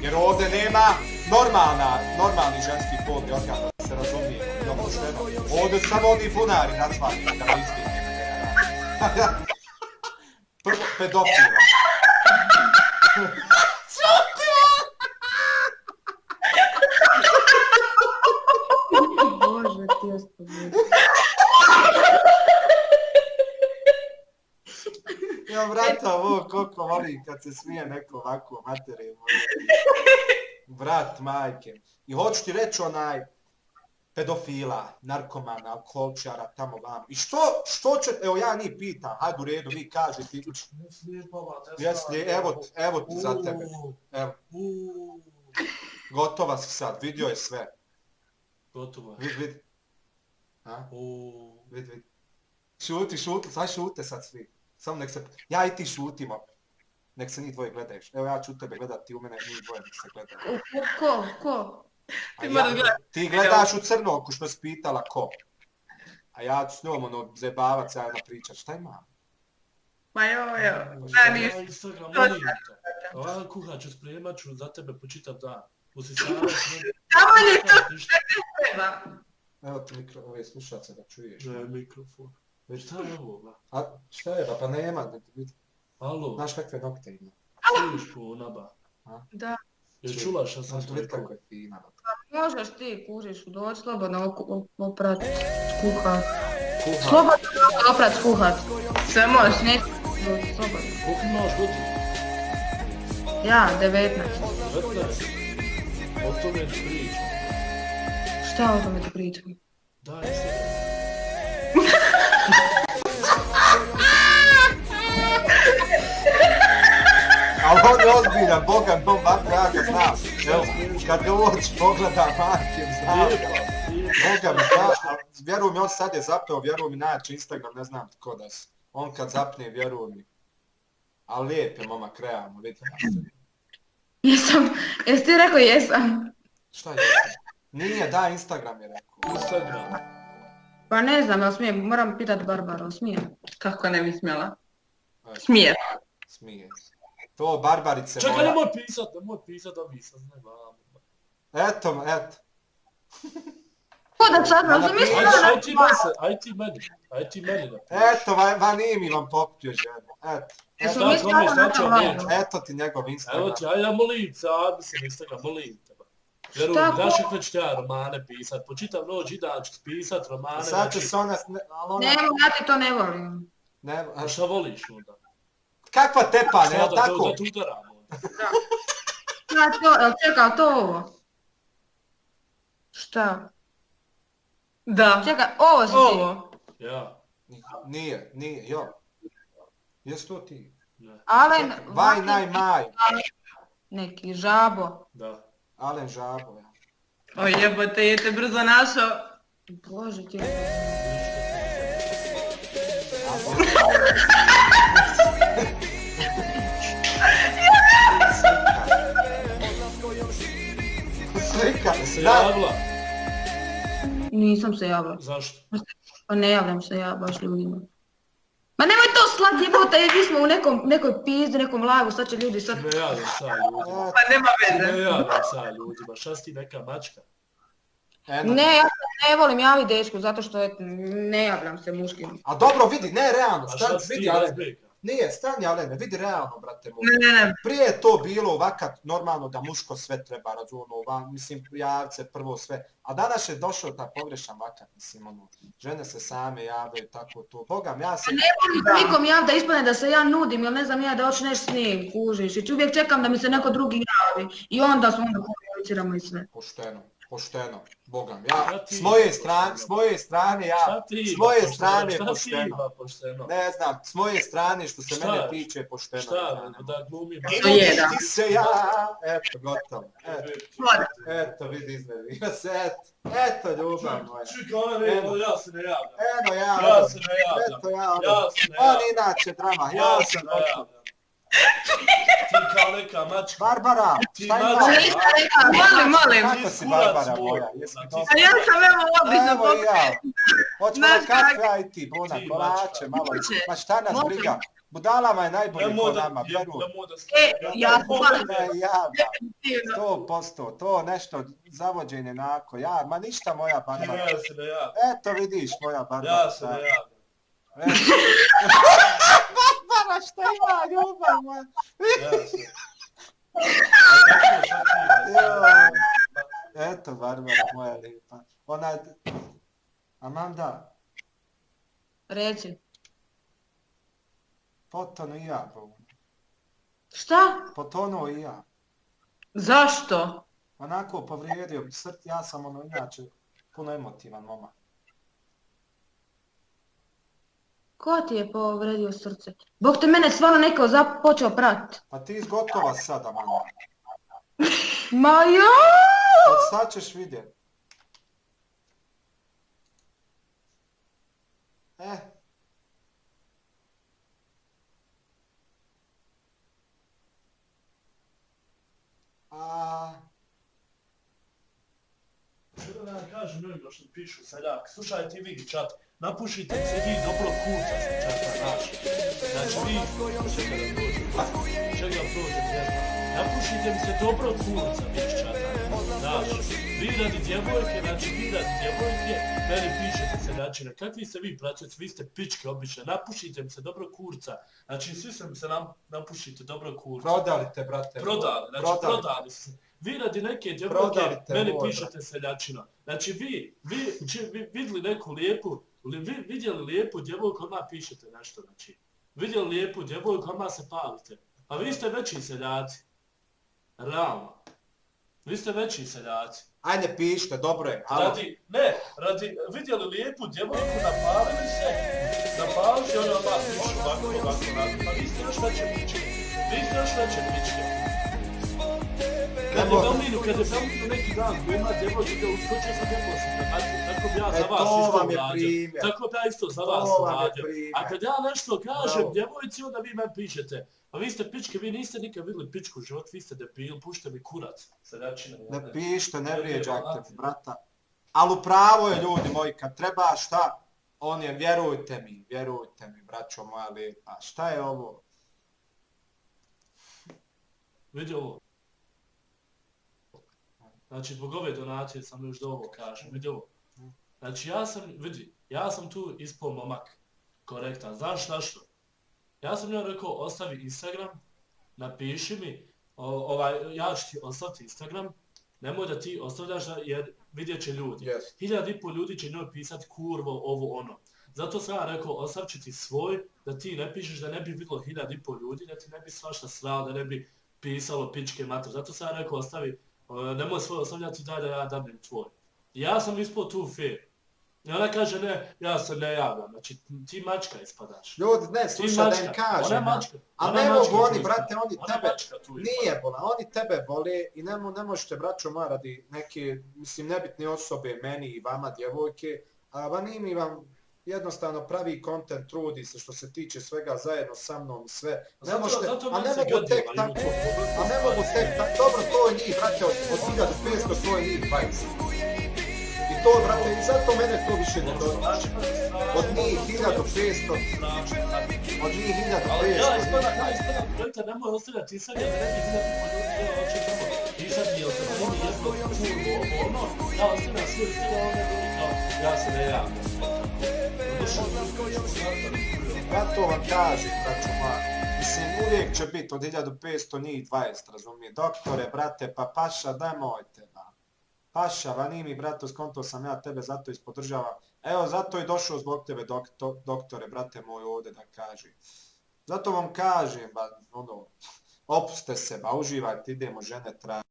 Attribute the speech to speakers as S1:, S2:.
S1: Jer ovdje nema normalni ženski polni organ, da se razumije. Ovdje su samo oni bunari nazvani, da ne izbjegne. Prvo, pedofila.
S2: Bože, ti ostavljaju.
S1: Ja vrata ovo koliko volim kad se smije neko ovako materiju. Vrat majke. I hoću ti reći pedofila, narkomana, alkoholčara, tamo vam. I što će, evo ja njih pitam, hajde u redu, vi kažete. Evo ti za tebe. Evo. Gotova si sad, vidio je sve.
S3: Gotovo.
S1: Vidi. Vidi. Šuti, sad šute sad svi. Samo nek se, ja i ti šutimo. Nek se njih dvoje gledaš. Evo ja ću tebe gledat, ti u mene njih dvoje nek se gledaju.
S2: Ko?
S1: Ti gledaš u crnoku što si pitala ko. A ja ću s njom zajebavat se, ja pričat. Šta ima?
S4: Ma jo.
S3: Ja Instagram, molim te. Ova kuha ću spremat ću za tebe po čitav dan. Usisavaš me.
S4: Samo je to što ti treba.
S1: Evo ti ove slušalce da čuješ.
S3: Ne, mikrofon. Šta je ovo?
S1: A šta je pa nema.
S3: Alo.
S1: Znaš kakve nokte ima?
S3: Čuješ ko naba?
S4: Da.
S3: Jel čula šta sam
S1: to rekao? Kako je fina.
S2: Možeš ti, kužiš, doći slobodno oprat, skuhat. Slobodno oprat, skuhat.
S4: Sve možeš.
S2: Ne, slobodno.
S3: Koliko imaš godina?
S2: Ja, 19.
S3: 19. O tome ti pričam.
S2: Šta o tome ti pričam?
S3: Daj se.
S1: Ali on je ozbiljan, Bogan, Dom Vako, ja ga znam. Evo, kad ga uoči pogleda, majke, znam ga. Boga mi da, vjeruj mi, on sad je zapeo, vjeruj mi, najjači Instagram, ne znam tko da si. On kad zapne, vjeruj mi. Ali lijep je momak, realno, vidite.
S2: Jesi ti rekao jesam?
S1: Šta jesam? Nije, da, Instagram je rekao.
S3: Instagram.
S2: Pa ne znam, jel smijem, moram pitat Barbaru, smijem?
S4: Kako ne bi smjela? Smije.
S1: Smije. To Barbarice
S3: Čekaj,
S1: moja.
S3: nemoj pisat da mi saznaj vamo.
S1: Eto.
S2: Ko da sad, razumiješ?
S3: Aj ti meni da piš.
S1: Eto, Vanimi vam popio ženu. Eto.
S2: Jesu mislili na to važno?
S1: Eto ti njegov Instagram.
S3: Evo ti, ja molim se, abi se Instagram, molim te. Vjeruj mi, daš već ja romane pisat, po čitav noć idan ću pisat romane.
S1: Sad će se ona...
S2: Nemo, ja ti to ne volim.
S3: A šta voliš onda?
S1: Kakva tepa, ne, tako?
S3: Da te udaram onda.
S2: Ja to, čekaj, to ovo. Šta?
S4: Da.
S2: Čekaj, ovo si ti.
S4: Ovo.
S3: Ja.
S1: Nije, jo. Jesi to ti?
S3: Ne.
S2: Alen...
S1: Vaj najmaj.
S2: Neki žabo.
S3: Da.
S1: Alen žabo, ja.
S4: O jebote, je te brzo našao.
S2: Bože ti.
S1: Slika.
S3: Se javila?
S2: Nisam se javila.
S3: Zašto?
S2: Pa ne javljam se ja baš ljudima. Ma nemoj to slat jebote, mi smo u nekoj pizdi, nekom live-u, sad će ljudi sad...
S3: Ne javljam sa ljudima.
S4: Pa nema veze.
S3: Ne javljam sa ljudima, šta si ti neka mačka?
S2: Ne, ja ne volim javi dečku, zato što ne javljam se muškim.
S1: A dobro, vidi, ne, realno,
S3: A šta si ti lezbijka?
S1: Nije, stani Alene, vidi realno, brate moj.
S4: Ne.
S1: Prije je to bilo ovakad normalno da muško sve treba razumno, mislim, javce, prvo sve. A danas je došao ta pogrešan vakat, mislim, ono, žene se same javljaju, tako to. Bogam, ja se...
S2: Ne volim nikom jav da ispane da se ja nudim, ili ne znam ja da hoću nešto s njim, kužiš. I uvijek čekam da mi se neko drugi javi. I onda komuniciramo i sve.
S1: Pošteno, Bogam, ja, s moje strane, ja, s moje strane pošteno. Ne znam, s moje strane što se mene tiče pošteno.
S3: Šta, da glumim?
S1: Ti se ja, eto, gotovo, eto, vidi iznervira se, eto, ljubav moja.
S3: Čekaj, ja se ne javljam.
S1: Eno ja, eto ja, on inače drama, ja sam gotovo.
S3: Ti kao neka mačka.
S1: Barbara, šta ima?
S4: Molim.
S1: Kako si Barbara moja?
S4: A ja sam evo obično
S1: Evo i ja. Hoćemo na kafe, aj ti, buna, kolače, malo. Ma šta nas briga? Budalama je najbolje
S3: Nemoj
S1: ko
S3: da...
S1: nama, vjeruj.
S3: Nemoj da...
S2: Ja sam
S1: Ja, 100%, to nešto zavođenje nako, ja, ma ništa moja Barbara.
S3: Ja se da ja.
S1: Eto vidiš moja Barbara.
S3: Ja se da ja.
S1: Barbara, šta ima, ljubav moja?
S3: Ja se.
S1: Eto Barbara moja lijepa. Ona... Amanda,
S2: Reci.
S1: potonu i ja, bro.
S2: Šta?
S1: Potonuo i ja.
S4: Zašto?
S1: Onako povrijedio bi srce, ja sam ono inače puno emotivan momak.
S2: Ko ti je povredio srce? Bog te mene stvarno neko počeo prat.
S1: Pa ti izgotova sad, Amanda.
S2: Ma ja!
S1: Od sad ćeš vidjeti.
S3: Što da kažem ljudima što pišu seljak, slušajte i vidi čat, napušite se vi dobro kurca sa čata naši. Znači vi, čega prođe vjerno, napušite mi se dobro kurca vi iz čata naši. Vi radi djevojke, znači vi radi djevojke, meni pišete seljačine, kakvi ste vi praćac, vi ste pičke obične, napušite mi se dobro kurca, znači svi se napušite dobro kurca.
S1: Prodali te, brate.
S3: Prodali se. Vi radi neke djevojke, meni pišete seljačina. Znači vi vidjeli neku lijepu, vidjeli lijepu djevojku, odmah pišete nešto, znači. Vidjeli lijepu djevojku, odmah se palite. A vi ste veći seljaci. Realno. Vi ste veći seljaci.
S1: Ajde pišite, dobro je.
S3: Radi, vidjeli lijepu djevojku, napalili se i oni odmah pišu ovako. Pa vi ste još veće pičke. Kad je Belminu neki dan koji ima djevojke, uskočio sam djevojke, tako bi ja za vas isto uradio. Tako bi ja isto za vas uradio. A kad ja nešto kažem djevojci, onda vi me pišete. Pa vi ste pičke, vi niste nikad vidjeli pičku u život, vi ste debil, pušte mi kurac.
S1: Ne pišite, ne vrijeđajte, brata. Ali upravo je, ljudi moji, kad treba šta, on je, vjerujte mi, braćo moja lijepa. Šta je ovo?
S3: Vidi ovo. Znači, zbog ove donacije sam još da ovo kažem, vidi ovo. Znači, ja sam tu ispao momak, korektan, znaš što? Ja sam njoj rekao, ostavi Instagram, napiši mi, ja ću ti ostaviti Instagram, nemoj da ti ostavljaš jer vidjet će ljudi. 1500 ljudi će njoj pisati kurvo, ovo ono. Zato sam ja rekao, ostavit ću ti svoj, da ti ne pišeš, da ne bi vidjelo 1500 ljudi, da ti ne bi svašta srao, da ne bi pisalo pičke mater. Zato sam ja rekao, ostavi, nemoj svoj ostavljati, daj da ja dabim tvoj. Ja sam ispao tu fair. I ona kaže ne, ja se ne javljam, znači ti mačka ispadaš.
S1: Ljudi, ne, slušaj da im kažem. A ne mogu oni, brate, oni tebe, nije bola, oni tebe vole i ne možete, braćo moja, radi neke, mislim, nebitne osobe, meni i vama, djevojke, a Vanimi vam jednostavno pravi kontent, trudi se što se tiče svega zajedno sa mnom i sve. Ne možete, a ne mogu tek tako, dobro, to je njih, brate, od 1500, to je njih 20. I to, brate, i zato mene to više ne dođe. Od njih 1500. Od njih 1500.
S3: Ja ispadam projekta, nemoj ostavljati Instagram, ne bi 1500 ljudi, oče tamo pisati, jel se meni jedno kurvo, ono, ja ostavljam sve Instagram, ono je kao, ja se ne javljam.
S1: Ja to vam kažem, braćo moja. Mislim, uvijek će biti od 1500 njih 20, razumije. Doktore, brate, pa paša, nemojte, Paša, Vanimi, brato, skonto sam ja tebe, zato ispodržavam. Evo, zato je došao zbog tebe, doktore, brate moj, ovdje da kažem. Zato vam kažem, opuste se, uživajte, idemo, žene traje.